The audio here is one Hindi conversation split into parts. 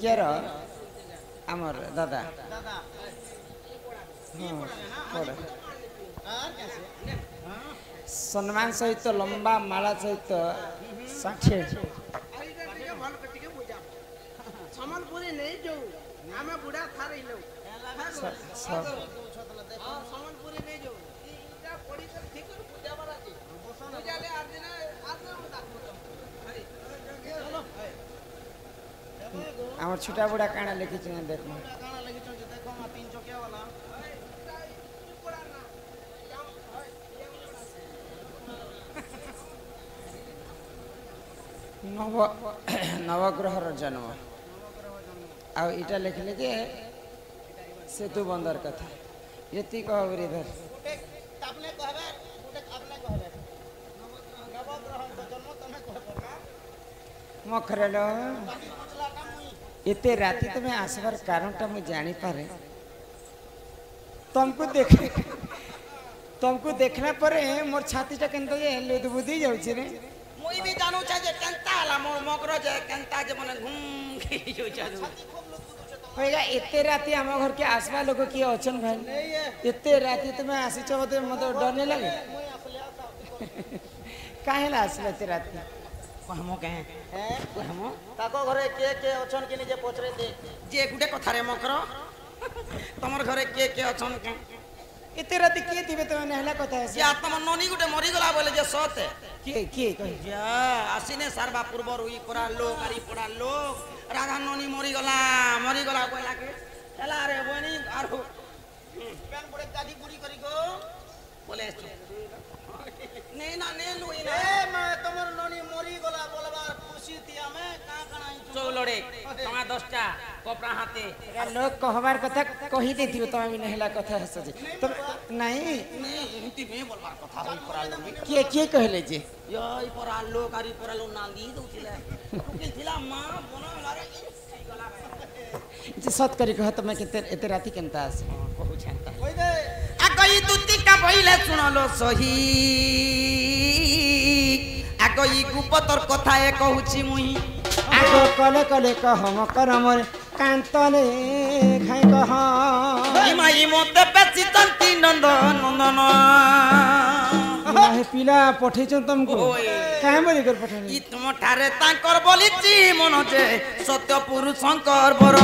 केर आमर दादा सम्मान सहित लंबा माला सहित 60 सम्बलपुरी नहीं जो आमे बुढ़ा था रही लो सम्बलपुरी नहीं जो इटा पड़ी कर ठीक कर पूजा वाला जी पूजा ले आज दिन बता चलो आमर छोटा बुढ़ा काना लिखी छ देखो काना लगी छ देखो मा 3 चकिया वाला नवग्रह जन्म आ इटा लिखले जे सेतु बंदर कथा यति कह इधर आपने कहबे आपने कहबे नवग्रह जन्म तने कहबे मखरेलो इते राती तुम्हें आसबार कारण टा मुझे जानी पारे तुमको देखना परे मोर छाती टा केनतो जे लुद बुद्धि जाउछि रे मुई भी जानू छ जे केनता हला मोर मकर जे केनता जे मने घूम के जो छ होएगा इते राती हम घर के आसबा लोग की अचन भाई इते राती तुम्हें आसी छ मते डर नहीं लगे काहे ला आसले इते राती कहमो कहे हैं कहमो ताको घरे के अछन कि जे पचरे दे जे गुटे कथा रे मकर तमर घरे के अछन के इते राती के दिबे तो नहला कथा है या तम ननी गुटे मरि गला बोले जे सत के कहि जा आसीने सारबा पूर्व रुई परा लोक आरी परा लोक राधा ननी मरि गला बोला के एला रे बनी आरो पेन पड़े दादी बुरी करी गो बोले नहीं ना ने लुई ना ए मैं तमर ननी मरि गला बोलबार खुशी थी हमें का कणाई चौलड़े तमा 10टा कपड़ा हाथे लोग कहबार कथा कहि देथियो तमे भी नहला कथा हस जे तुम नहीं हिंदी में बोलबार कथा होई परा लोग के कहले जे यो ई परा लोक आरी परा लोग नांदी दउथिले के थिला मां बोनो लारे गला जे सत करी कह तमे केते एते राती केनता आसे कहू छंता होई दे आ गई दुती का बइले सुनलो सही आ गई गुपतर कथा ए कहूची मुई आगो कले कले कह मकर मोर कांतले खाई कह माई मोते बेची तंती नंदन नंदन हे पिला पठे छ तुमको काहे बोली कर पठे ई तुम ठारे तांकर बोलिची मन जे सत्य पुरुष शंकर बर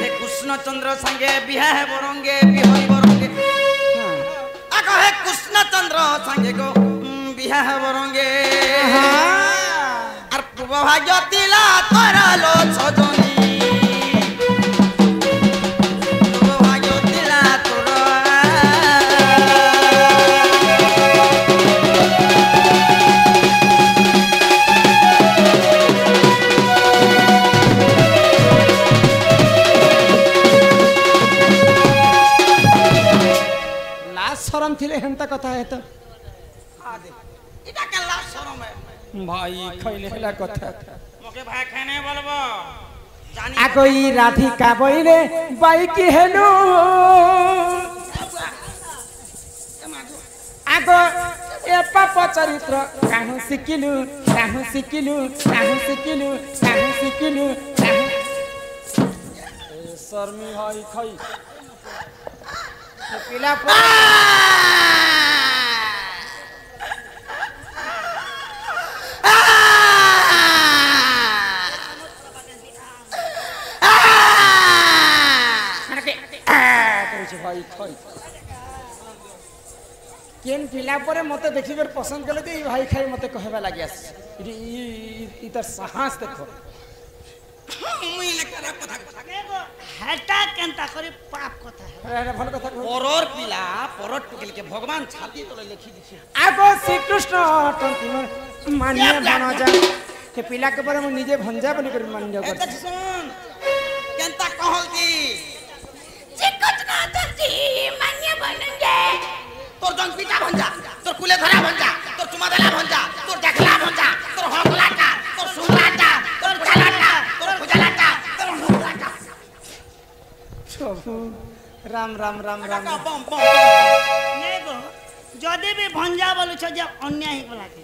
हे कृष्ण चंद्र संगे बिहार बरंगे बिहरी बरंगे आको हे कृष्ण चंद्र संगे गो बिहार बरंगे আর পূর্বভাগ্য দিলা করালো ছজনী পূর্বভাগ্য দিলা তোর लाज शरम थिले हेंता कथा है तो এটা কে লাশ শরম भाई खैले हला कथा मोके भाई खाने बोलबो जानी आगो ई राधिका बइले बाई की हेनु आगो ए पाप चरित्र काहु सिकिलु काहु सिकिलु काहु सिकिलु काहु सिकिलु काहु ए शर्मी हई खई पिला भाई खई केन पिला परे मते देखिबर पसंद कले जे भाई खाई मते कहबा लागि आस ई तर साहस देखो मुई ले करा कथा देखो हटा केनता करे पाप कथा है अरे भल कथा कहो परर पिला परर टुकेल के भगवान छाती तले लिखी दिछे आगो श्री कृष्ण टंती मन मान्य बन जा के पिला के परे म निजे भंजा बनि कर मान्य ए कर देख सुन केनता कहल दी चिकट ना तजी मान्य बनंगे तोर जंग पिता भंजा तोर कुले धरा भंजा तोर चुमादला भंजा तोर देखला भंजा तोर हकलाटा तोर सुलाटा तोर चलाटा तोर खुजलाटा तोर हुलाटा प्रभु राम राम राम राम बम बम नेगो जदे भी भंजा बोलु छ जे अन्याय बोला के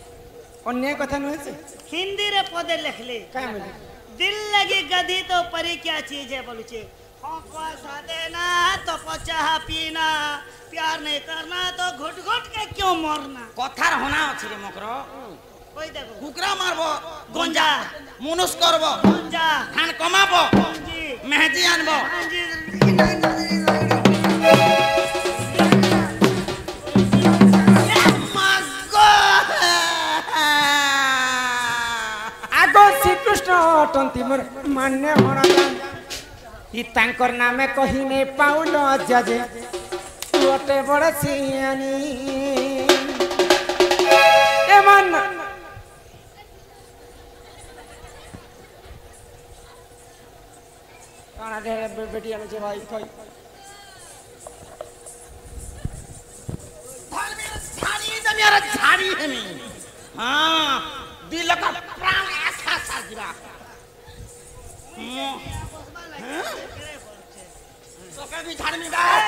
अन्याय कथा नुहे से हिंदी रे पदे लिखले काय बोले दिल लगी गधी तो परी क्या चीज है बोलू छे देना तो चाह पीना प्यार नहीं करना तो घुट घुट के क्यों मरना कथार होना अछि रे मकरो कोई देखो कुकरा मारबो गंजा मुनुस करबो गंजा खान कमाबो जी मेहदी आनबो हाँ जी आगो श्रीकृष्ण अटंती मोर मान्य होना ई तांकर नामे कही ने पाउल जजे तोटे बड़ सियानी ए मन काना दे बेटी आने जे भाई कोई मेरा झाड़ी है मी हां दिल का प्राण ऐसा सा गिरा सोके भी झाड़ में गए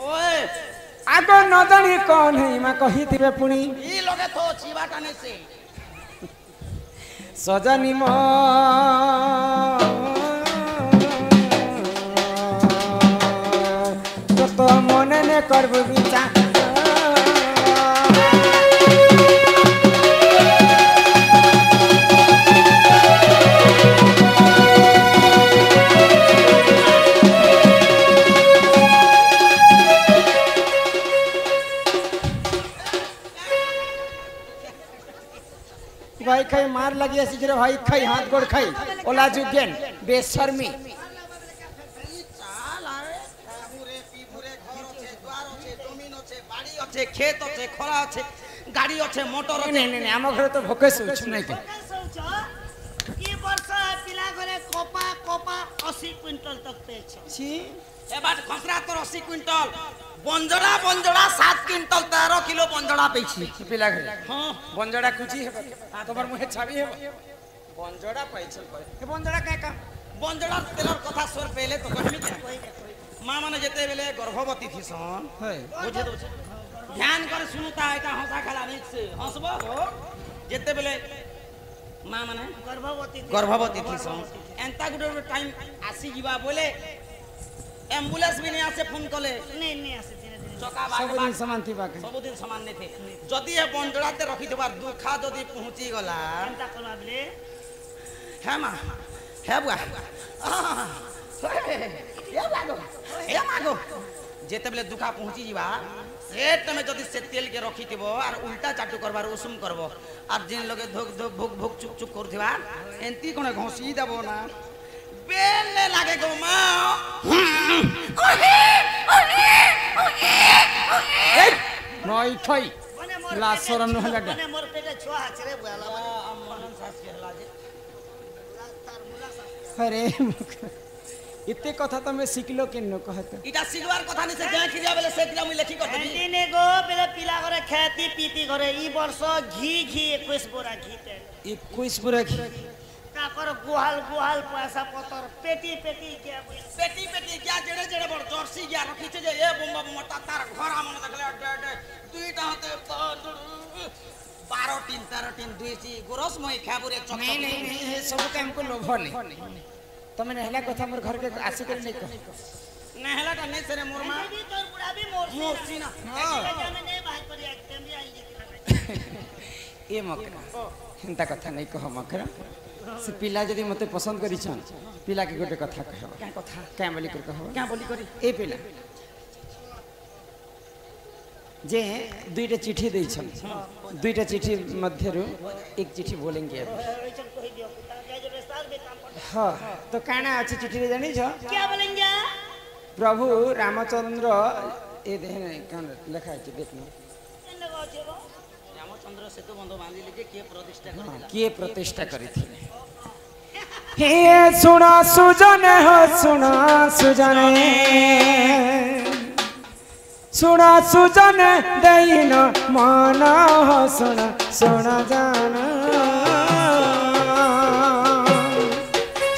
ओए आगो न जानी कौन है मैं कही थिबे पुनी ई लोगे तो जीवा टाने से सजनी मो तो मन ने करबो विचार भाई खाई मार लगी ऐसी जरे भाई खाई हाथ गोड़ खाई ओला जुगेन बेशर्मी चाल आए पूरे पीपुरे घर আছে द्वार আছে জমিন আছে বাড়ি আছে ক্ষেত আছে খরা আছে গাড়ি আছে মোটর আছে नहीं नहीं हम घर तो भोके सोच नहीं के ई वर्ष पिला घरे कोपा कोपा 80 क्विंटल तक पेछ छी এবার খসরা তো 80 কুইন্টাল বঞ্জড়া বঞ্জড়া 7 কুইন্টাল 13 কিলো বঞ্জড়া পেছি पिला घर हां बंजड़ा कुची है तोबर मुहे छाबी है बंजड़ा पैछल पर ए बंजड़ा का काम বঞ্জড়া তেলর কথা সর পেলে তো কহমি क्या মা মানে যেতে বেলে গর্ভবতী থিসন है বুঝে দউছে ধ্যান করে শুনুতা এটা হসা খেলা নিচ से হসবো যেতে বেলে মা মানে गर्भवती थीसन एंता गुडे टाइम आसी जीवा बोले एम्बुलेंस भी नहीं आसे फोन कले नहीं आसे धीरे धीरे चका सब बाग दिन समान थी बाके सब दिन समान नहीं थे जदि ए बंजड़ाते रखी देबार दुखा जदि पहुंची गला चिंता करबा बले है मां है बुआ ए मागो जेते बेले दुखा पहुंची जीवा सेट में जदि से तेल के रखी देबो और उल्टा चाटू करबार उसूम करबो और जिन लगे धोक धोक भुक भुक चुप चुप करथिबा एंती कोने घोसी देबो ना बेले लागे गो मां ए नई थई ला शरम न लगा मने मोर पेटे छुआ हचरे बुआला मनन सास के हला जे अरे इते कथा तो मैं सिखलो के न कहत इटा सिलवार कथा नहीं से जा खिजा बेले से किरा मुई लेखी करते एंटीने गो बेले पिला घरे खेती पीती घरे ई वर्ष घी 21 बोरा घी तेल 21 पूरा काकर गुहाल गुहाल पैसा पतर पेटी पेटी क्या पेटी पेटी क्या जेड़े जेड़े बड़ जर्सी गया रखी छे जे ए बम्बा मोटा तार घरा मन देखले डे दुईटा हाथे 12 3 13 3 2 सी गोरस मई खाबुरे चक नहीं नहीं नहीं सब काम को लोभ नहीं तमे नहला कथा मोर घर के आसी कर नहीं कह नहला का नहीं सरे मोर मां भी तोर बुढ़ा भी मोरसी ना हां में नहीं बात पर एक टाइम भी आई ए मकरा हेंता कथा नहीं कह मकरा से पिला जदी मते पसंद करी छन पिला के गोटे कथा कह क्या कथा क्या बोली कर कह क्या बोली करी ए पिला जे दुईटा चिट्ठी दै छन दुईटा चिट्ठी मध्य एक चिट्ठी बोलेंगे अभी हाँ तो काना अच्छी चिट्ठी जानी छो क्या बोलेंगे प्रभु रामचंद्र ए देहन कान लिखा है देखना रामचंद्र सेतु बंधु बांधी लेके के प्रतिष्ठा करला किए प्रतिष्ठा करी थी हे सुना सुजन हो सुना सुजन सुना सुजन दैन मन हो सुना सुना जान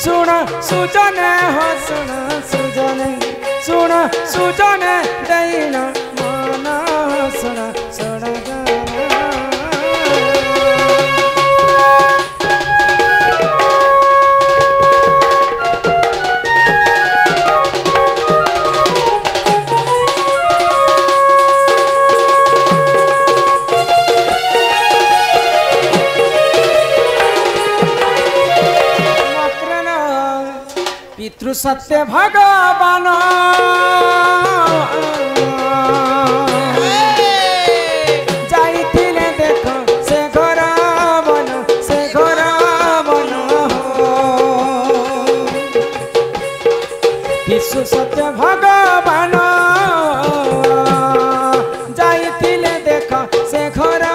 सुना सुजन हो सुना सुजन सुना सुजन दैन मन हो सुना सुना जान पितृ सत्य भगवान जाइथिले देख से घर बन से घर बन विश्व सत्य भगवान जाइथिले देख से घर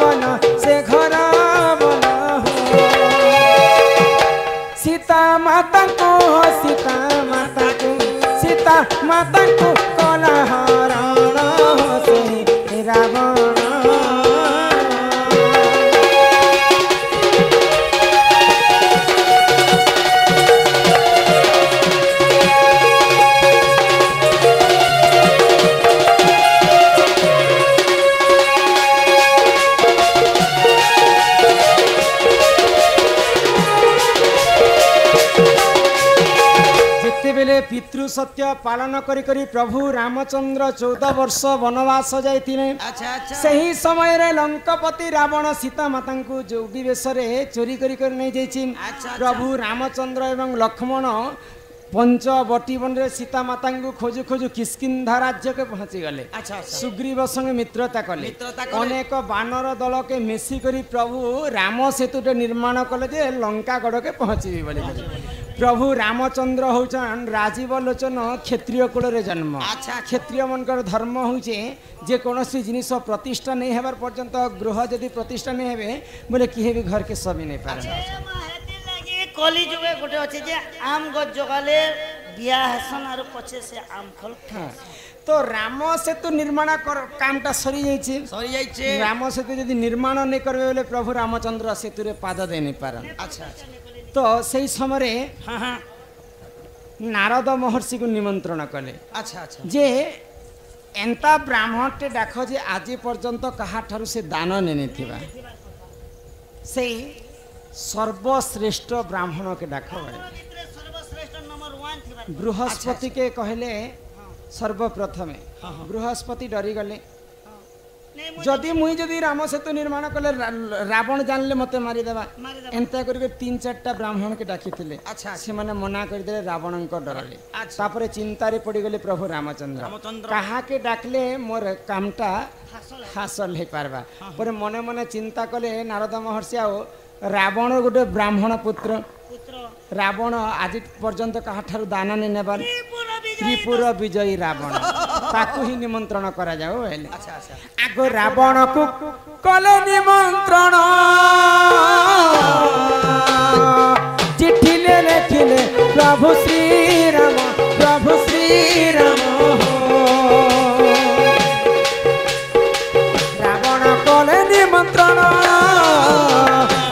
बन से घर बन सीता माता को सीता माता को सीता माता को कला हरण से रावण पितृ सत्य पालन करी करी प्रभु रामचंद्र 14 वर्ष वनवास जाइथिले। अच्छा अच्छा सही समय रे लंकापति रावण सीता माता को जो बेश चोरी करी कर नहीं जाइछि। अच्छा। प्रभु रामचंद्र एवं लक्ष्मण पंचवटी वन रे सीता माता को खोजु खोजु किष्किंधा राज्य के पहुंची गले। अच्छा अच्छा सुग्रीव संग मित्रता कले अनेक बानर दल के मिसी करी प्रभु राम सेतु निर्माण कले जे लंका गढ़ के पहुंची बोली। प्रभु रामचंद्र होचन राजीव लोचन क्षत्रिय कुल रे जन्म। अच्छा। क्षत्रिय मनकर धर्म होचे जे कोनोसी जिनिस प्रतिष्ठा नहीं हेबार पर्यंत गृह जदि प्रतिष्ठा नहीं हेबे बोले किहे भी घर के सभी नहीं पारे। कली जुगे गोटे अच्छे जे आम गज जगाले बिया हेसन आरो पछे से आम फल। हाँ। तो राम सेतु निर्माण कामटा सरी जाइए। राम सेतु यदि निर्माण नहीं करबे बोले प्रभु रामचंद्र सेतु रे पाद दे नहीं पारन। अच्छा तो सही समय हाँ हाँ नारद महर्षि को निमंत्रण कले। अच्छा अच्छा जे एंता ब्राह्मण टे डाक जे आज पर्यंत कहा ठारू से दान नेने थिबा से सर्वश्रेष्ठ ब्राह्मण के डाक सर्वश्रेष्ठ नंबर 1 थिबा बृहस्पति के कहले सर्वप्रथमे बृहस्पति डरी गले जदि मुई जदि राम सेतु निर्माण कले रावण जानले मते मारी देबा एंता करके 3-4टा ब्राह्मण के डाकी थिले। अच्छा से माने मना कर दे रावण को डरले। तापरे चिंता रे पड़ी गले प्रभु रामचंद्र कहा के डाकले मोर कामटा हासिल हे पारबा पर मने मने चिंता कले नारद महर्षि आओ रावण गोटे ब्राह्मण पुत्र रावण आज पर्यंत कहा ठारू दान नहीं नेबार त्रिपुर विजयी रावण ताकू ही निमंत्रण करा जाओ। अच्छा अच्छा आगो रावण को कले निमंत्रण चिट्ठी ले लिखिले प्रभु श्री राम प्रभु श्री राम रावण कले निमंत्रण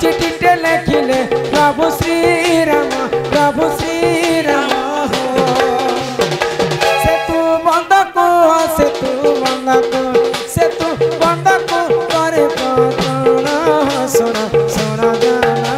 चिट्ठी ले लिखिले प्रभु श्री राम प्रभु श्री राम सेतु बंद को करे सोना सोना जाना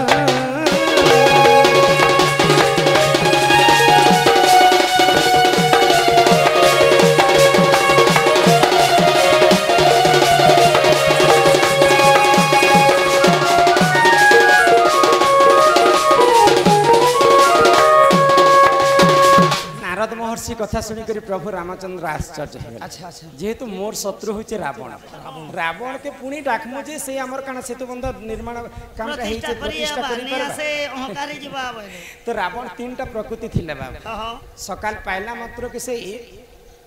महर्षि कथा सुनी करी प्रभु रामचंद्र आश्चर्य है। अच्छा अच्छा जेहेतु मोर शत्रु होचे रावण रावण के पुणी डाकमु जे से हमर काना सेतु बंध निर्माण काम का हेचे प्रतिष्ठा करी परबा से अहंकारी जीवा तो रावण 3टा प्रकृति थिले बाबा सकाल पाइला मात्र के से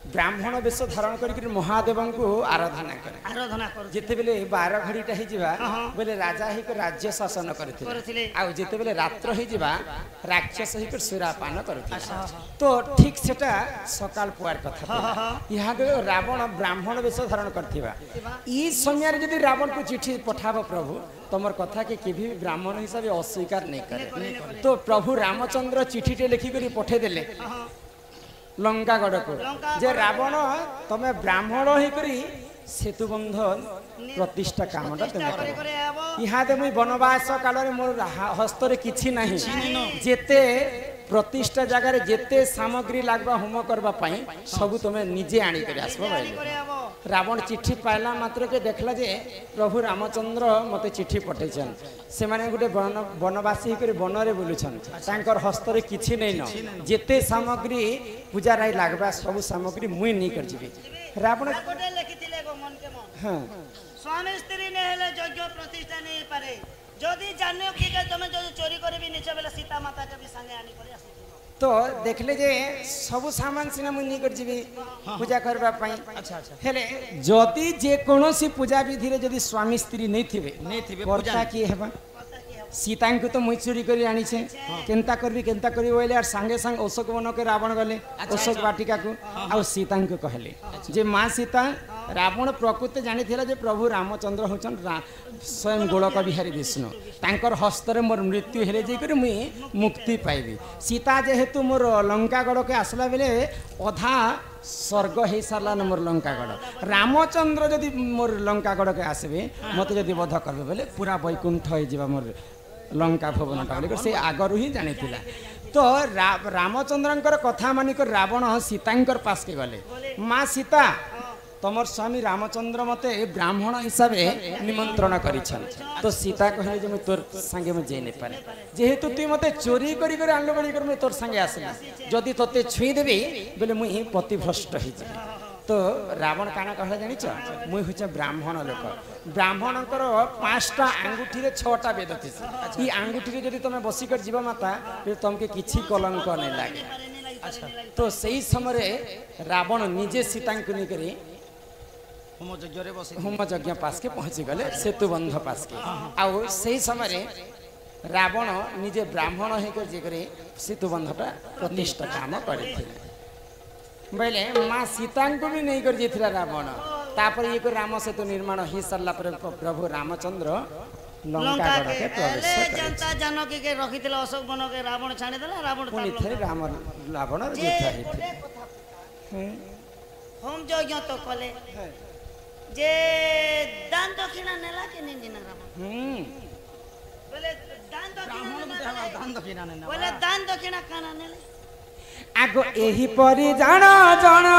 ब्राह्मण वेश धारण करी महादेव को आराधना करे जिते बेले 12 घड़ीटा ही जिबा बेले राजा ही राज्य शासन करथिले आ जिते बेले रात्र ही जिबा राक्षस ही सुरापान करथिले तो ठीक सेटा सकाल पुआर कथा यहाँ रावण ब्राह्मण वेश धारण करथिबा ई समय रे यदि रावण को चिट्ठी पठाबो प्रभु तमर कथा के केभी ब्राह्मण हिसाब अस्वीकार नहीं करे तो प्रभु रामचंद्र चिट्ठी टे लिखि करी पठे देले लंकागढ़ को जे रावण तमे ब्राह्मण ही करी सेतु बंधन प्रतिष्ठा कामटा तुम यहाँ मुई वनवास काल मोर हस्त किछि नहीं जेते प्रतिष्ठा जगार जेते सामग्री लागबा होम करबा पाई सब तुम निजे आनी कर आसबो रावण चिट्ठी पाइला मात्र के देखला जे प्रभु रामचंद्र मते चिट्ठी पठेछन से माने गुटे वनवासी कर वन रे बुलुछन तांकर हस्त रे किछि नै न जेते सामग्री पूजा राय लागबा सब सामग्री मुई नै कर जिबी रावण गोटे लिखिथिले गो मन के मन हां स्वामी स्त्री ने हेले यज्ञ प्रतिष्ठा नहीं पारे जदि जानियो कि तुम जो चोरी करबी निचे बेला सीता माता के भी संगे आनी करे आसी तो देखले जे सब सामान सिना मुई नहीं कर जीवी पूजा करबा पाई अच्छा अच्छा हेले जदि जे कोनोसी पूजा विधि रे जदि स्वामी स्त्री नहीं थिबे कर्ता की हेबा सीता को तो मुई चोरी करी आनी छे केनता करबी बोले यार संगे संग अशोक वन के रावण गले अशोक वाटिका को आ सीता को कहले जे मां सीता रावण प्रकृति जानी थिला जे प्रभु रामचंद्र होचन स्वयं गोलक बिहारी विष्णु तांकर हस्त रे मोर मृत्यु हेले जे कर मुई मुक्ति पाइबी सीता जेहेतु मोर लंका गड़ के आसला बेले अधा स्वर्ग हो सारा न मोर लंका गड़ रामचंद्र जदि मोर लंका गड़ के आसबे मत जदि वध करबे बेले पूरा वैकुंठ हो जिबा मोर लंका भवनटा बोली से आगरू ही जानी थिला तो रामचंद्रंकर कथा मानिक रावण सीतांकर पास के गले माँ सीता तमर स्वामी रामचंद्र मते ब्राह्मण हिसाब से निमंत्रण करिछन तो सीता कहले जे मैं तोर संगे में जे नै पारे जेहेतु तू मते चोरी करी कर आनलो बड़ी कर मैं तोर संगे आसला जदि तते छुई देबी बेले मुई पतिभ्रष्ट ही जे तो रावण काना कहले जानिछ मुई होचे ब्राह्मण लोक ब्राह्मणकर 5टा आंगुठी रे 6टा वेद थिस ई आंगुठी रे जदि तमे बसी कर जीवा माता फिर तुमके किछि कलंक नै लागे अच्छा तो सही समय रावण निजे सीता को नहीं करी होम यज्ञ पास के पहुँची गले सेतु बंध पास के आउ सही समय रावण निजे ब्राह्मण होकर जे करे सेतु बंधटा प्रतिष्ठा काम करथिले बोले माँ सीता को भी नहीं कर जेथिला रावण तापर ये को राम सेतु निर्माण ही सरला पर प्रभु रामचंद्र लंका गड़ के प्रवेश करे जनता जानकी के रखिथिला अशोक वन के रावण छाणी देला रावण पुनि थे रावण जीत हिते होम यज्ञ तो कले जे दान दक्षिणा नेला के निंदिना रावण बोले दान दक्षिणा बोले दान दक्षिणा काना नेले आगो एही परी जाना जाना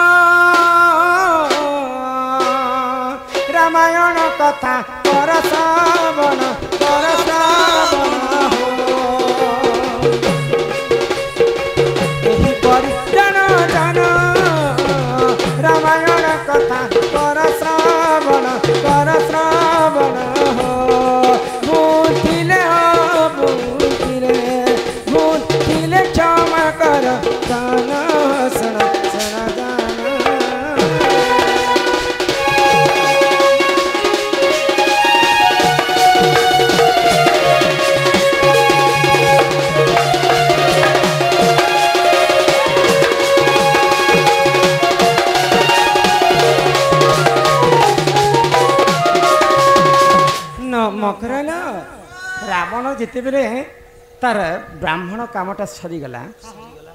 रामायण कथा कर श्रवण एही परी जाना जाना रामायण कथा कर श्रवण हो बुझिले क्षमा कर जाना सुना सुना जाना न मकरल रावण जिते बेले तार ब्राह्मण कामटा सरीगला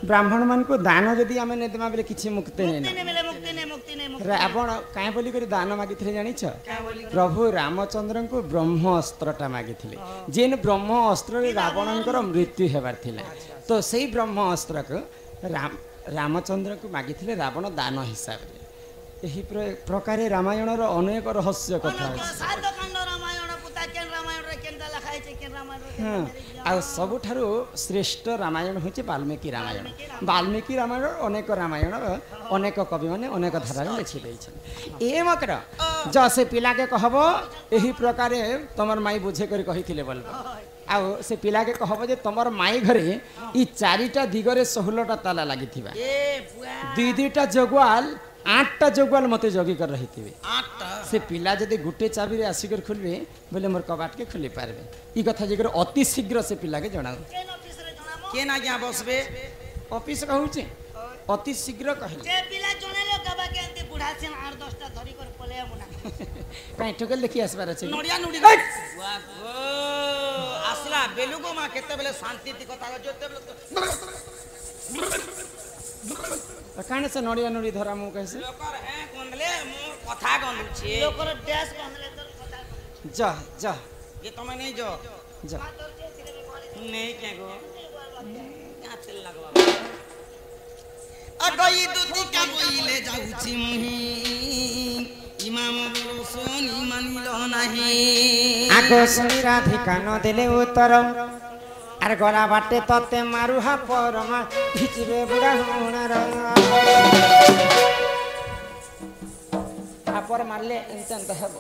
ब्राह्मण मान को दान जदि आम नहीं देमा बेले किछि मुक्ति नहीं रावण काहे बोली करी दान मागी थे जानी छ प्रभु रामचंद्र को ब्रह्म अस्त्रटा मागी थे जेन ब्रह्म अस्त्र रावणकर मृत्यु हेबार थिला तो सही ब्रह्म अस्त्र को रामचंद्र को मागी थे रावण दान हिसाब रे एही प्रकार रामायण रो अनेक रहस्य कथा आ सबुठारु श्रेष्ठ रामायण होचे वाल्मीकि रामायण अनेक रामायण अनेक कवि माने अनेक धारा लिखि दैछन ए मकर जसे पिला के कहबो एही प्रकार तमर माई बुझे कर कहिथिले बोलबो आ से पिला के कहबो जे तमर माई घरे ई 4टा दिगरे 16टा ताला लागिथिबा दुई दुईटा जगवाल 8टा जगवाल मते जगी कर रही थी 8टा से पिला जदि गुटे चाबी रे आसिकर खुलबे बोले मोर कबाट के खुली पारबे ई कथा जेकर अति शीघ्र से पिला के जणाऊ के ना क्या बसबे ऑफिस कहूची अति शीघ्र कहले जे पिला जणेलो कबा के अंते बुढ़ा से 8-10टा धरी कर पलेया मुना काई ठोकल देखि आसबार अछि नडिया नुडी वाह गो आसला बेलुगो मा केते बेले शांति ती कथा जोते बेले काने से नडिया नुडी धरा मु कैसे लोकर है कोनले मो कथा गंदु छे लोकर डैश कोनले तो कथा जा जा ये तमे नहीं जो जा नहीं के गो क्या আগই দুতিকা বইলে যাউছি মুহি ইমাম বলো শুনি মানিল নাহি আগ শুনি রাধিকা ন দেলে উত্তর আর গলা বাটে ততে মারুহা পরমা ভিজিবে বুড়া হুণার তারপর মারলে এনতেন তো হব